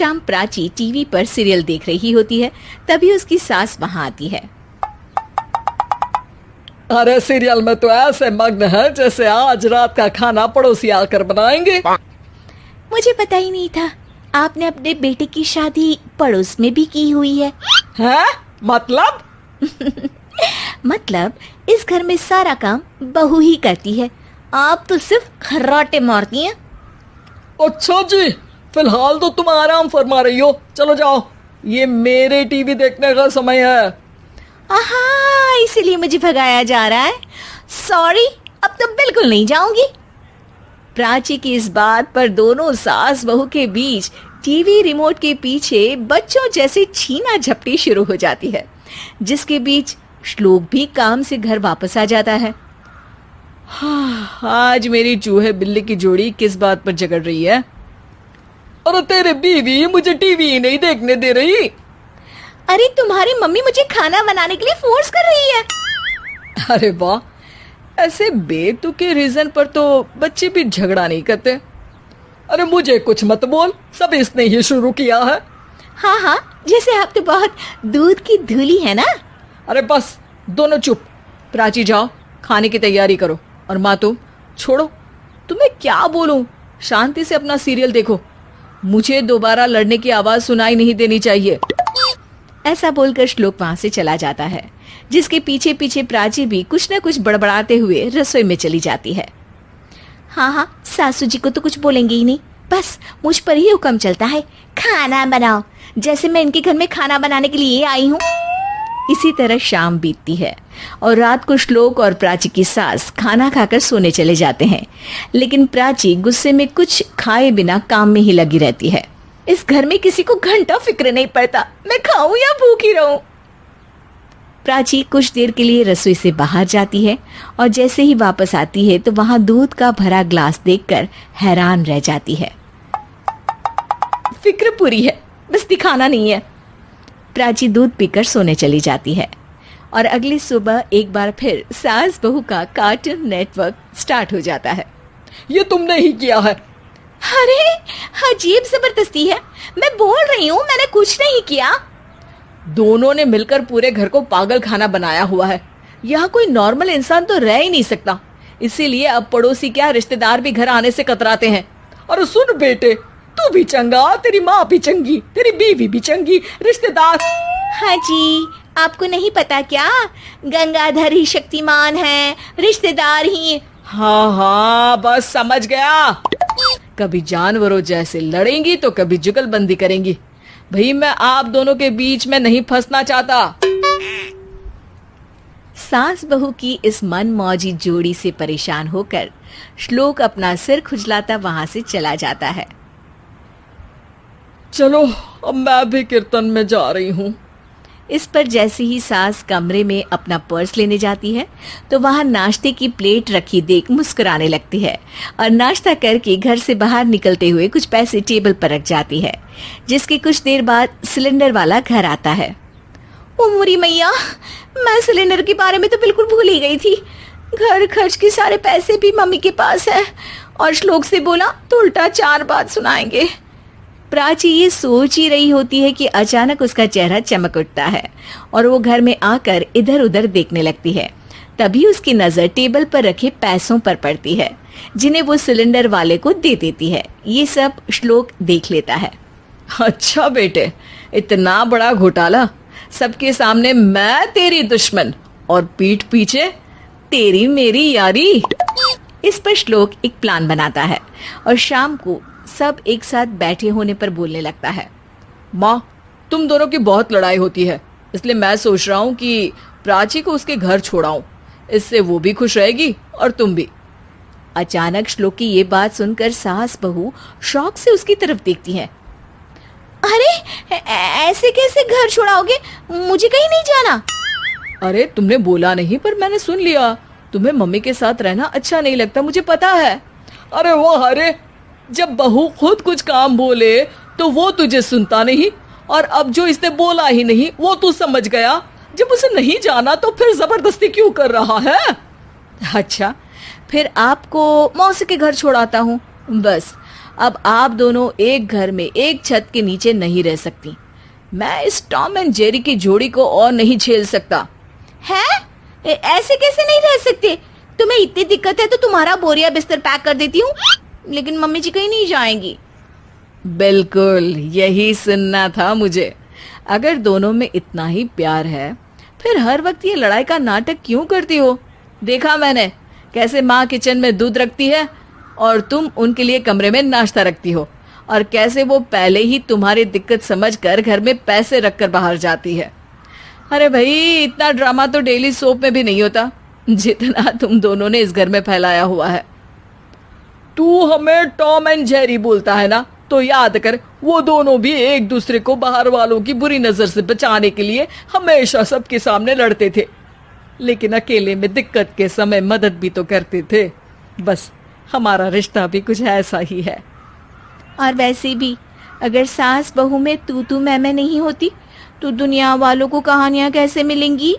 शाम प्राची टीवी पर सीरियल देख रही होती है। तभी उसकी सास वहां आती है। अरे सीरियल में तो ऐसे मग्न है जैसे आज रात का खाना पड़ोसी आकर बनाएंगे। मुझे पता ही नहीं था आपने अपने बेटे की शादी पड़ोस में भी की हुई है। हैं? मतलब? मतलब इस घर में सारा काम बहू ही करती है, आप तो सिर्फ खर्राटे मारती हैं। अच्छा जी, फिलहाल तो तुम आराम फरमा रही हो, चलो जाओ, ये मेरे टीवी देखने का समय है। आहा, इसीलिए मुझे भगाया जा रहा है। सॉरी, अब तो बिल्कुल नहीं जाऊंगी। प्राची की इस बात पर दोनों सास बहू के बीच टीवी रिमोट के पीछे बच्चों जैसे छीना झपटी शुरू हो जाती है, जिसके बीच श्लोक भी काम से घर वापस आ जाता है। आज मेरी चूहे बिल्ली की जोड़ी किस बात पर झगड़ रही है? अरे तेरे बीवी मुझे टीवी नहीं देखने दे रही। अरे तुम्हारी मम्मी मुझे खाना बनाने के लिए फोर्स कर रही है। अरे वाह, ऐसे बेतुके रीजन पर तो बच्चे भी झगड़ा नहीं करते। अरे मुझे कुछ मत बोल, सब इसने ही शुरू किया है। हाँ हाँ, जैसे आप तो बहुत दूध की धूली है ना। अरे बस, दोनों चुप। प्राची जाओ, खाने की तैयारी करो। और माँ तुम छोड़ो, तुम्हें क्या बोलूं, शांति से अपना सीरियल देखो, मुझे दोबारा लड़ने की आवाज सुनाई नहीं देनी चाहिए। ऐसा बोलकर श्लोक वहां से चला जाता है, जिसके पीछे पीछे प्राची भी कुछ न कुछ बड़बड़ाते हुए रसोई में चली जाती है। हाँ हाँ, सासू जी को तो कुछ बोलेंगे ही नहीं, बस मुझ पर ही हुक्म चलता है, खाना बनाओ, जैसे मैं इनके घर में खाना बनाने के लिए आई हूँ। इसी तरह शाम बीतती है और रात को श्लोक और प्राची की सास खाना खाकर सोने चले जाते हैं, लेकिन प्राची गुस्से में कुछ खाए बिना काम में ही लगी रहती है। इस घर में किसी को घंटा फिक्र नहीं पड़ता, मैं खाऊं या भूखी रहूं। प्राची कुछ देर के लिए रसोई से बाहर जाती है और जैसे ही वापस आती है तो वहां दूध का भरा ग्लास देखकर हैरान रह जाती है। फिक्र पूरी है, बस दिखाना नहीं है। प्राची दूध पीकर सोने चली जाती है और अगली सुबह एक बार फिर सास बहू का कार्टून नेटवर्क स्टार्ट हो जाता है। ये तुमने ही किया है। अरे अजीब जबरदस्ती है, मैं बोल रही हूँ मैंने कुछ नहीं किया। दोनों ने मिलकर पूरे घर को पागल खाना बनाया हुआ है। यहाँ कोई नॉर्मल इंसान तो रह ही नहीं सकता, इसीलिए अब पड़ोसी क्या रिश्तेदार भी घर आने से कतराते हैं। और सुन बेटे, तू भी चंगा, तेरी माँ भी चंगी, तेरी बीवी भी चंगी, रिश्तेदार। हाँ जी, आपको नहीं पता क्या, गंगाधर ही शक्तिमान है, रिश्तेदार ही। हाँ हाँ, बस समझ गया। कभी जानवरों जैसे लड़ेंगी तो कभी जुगलबंदी करेंगी। भाई मैं आप दोनों के बीच में नहीं फंसना चाहता। सास बहू की इस मनमौजी जोड़ी से परेशान होकर श्लोक अपना सिर खुजलाता वहां से चला जाता है। चलो अब मैं भी कीर्तन में जा रही हूँ। इस पर जैसे ही सास कमरे में अपना पर्स लेने जाती है तो वहां नाश्ते की प्लेट रखी देख मुस्कुराने लगती है और नाश्ता करके घर से बाहर निकलते हुए कुछ पैसे टेबल पर रख जाती है, जिसके कुछ देर बाद सिलेंडर वाला घर आता है। ओ मोरी मैया, मैं सिलेंडर के बारे में तो बिल्कुल भूल ही गई थी। घर खर्च के सारे पैसे भी मम्मी के पास है और श्लोक से बोला तो उल्टा 4 बात सुनाएंगे। प्राची ये सोच ही रही होती है कि अचानक उसका चेहरा चमक उठता है और वो घर में आकर इधर उधर देखने लगती है। तभी उसकी नजर टेबल पर रखे पैसों पर पड़ती है, जिन्हें वो सिलेंडर वाले को दे देती है। ये सब श्लोक देख लेता है। अच्छा बेटे, इतना बड़ा घोटाला, सबके सामने मैं तेरी दुश्मन और पीठ पीछे तेरी मेरी यारी। इस पर श्लोक एक प्लान बनाता है और शाम को सब एक साथ बैठे होने पर बोलने लगता है। माँ, तुम दोनों की बहुत लड़ाई होती है, इसलिए मैं सोच रहा हूँ कि प्राची को उसके घर छोड़ाऊं, इससे वो भी खुश रहेगी और तुम भी। अचानक श्लोक की ये बात सुनकर सास बहू शौक से उसकी तरफ देखती हैं। अरे ऐसे कैसे घर छोड़ाओगे, मुझे कहीं नहीं जाना। अरे तुमने बोला नहीं पर मैंने सुन लिया, तुम्हें मम्मी के साथ रहना अच्छा नहीं लगता, मुझे पता है। अरे वो अरे, जब बहू खुद कुछ काम बोले तो वो तुझे सुनता नहीं, और अब जो इसने बोला ही नहीं वो तू समझ गया। जब उसे नहीं जाना तो फिर जबरदस्ती क्यों कर रहा है? अच्छा, फिर आपको मौसी के घर छोड़ाता हूँ, बस अब आप दोनों एक घर में एक छत के नीचे नहीं रह सकती। मैं इस टॉम एंड जेरी की जोड़ी को और नहीं झेल सकता। है? ऐसे कैसे नहीं रह सकते? तुम्हें इतनी दिक्कत है तो तुम्हारा बोरिया बिस्तर पैक कर देती हूँ, लेकिन मम्मी जी कहीं नहीं जाएंगी। बिल्कुल यही सुनना था मुझे। अगर दोनों में इतना ही प्यार है फिर हर वक्त ये लड़ाई का नाटक क्यों करती हो? देखा मैंने कैसे माँ किचन में दूध रखती है और तुम उनके लिए कमरे में नाश्ता रखती हो, और कैसे वो पहले ही तुम्हारी दिक्कत समझकर घर में पैसे रखकर बाहर जाती है। अरे भाई, इतना ड्रामा तो डेली सोप में भी नहीं होता जितना तुम दोनों ने इस घर में फैलाया हुआ है। तू हमें टॉम एंड जेरी बोलता है ना, तो याद कर वो दोनों भी एक दूसरे को बाहर वालों की बुरी नजर से बचाने के लिए हमेशा सबके सामने लड़ते थे, लेकिन अकेले में दिक्कत के समय मदद भी तो करते थे। बस हमारा रिश्ता भी कुछ ऐसा ही है। और वैसे भी अगर सास बहू में तू मैं नहीं होती तो दुनिया वालों को कहानियां कैसे मिलेंगी?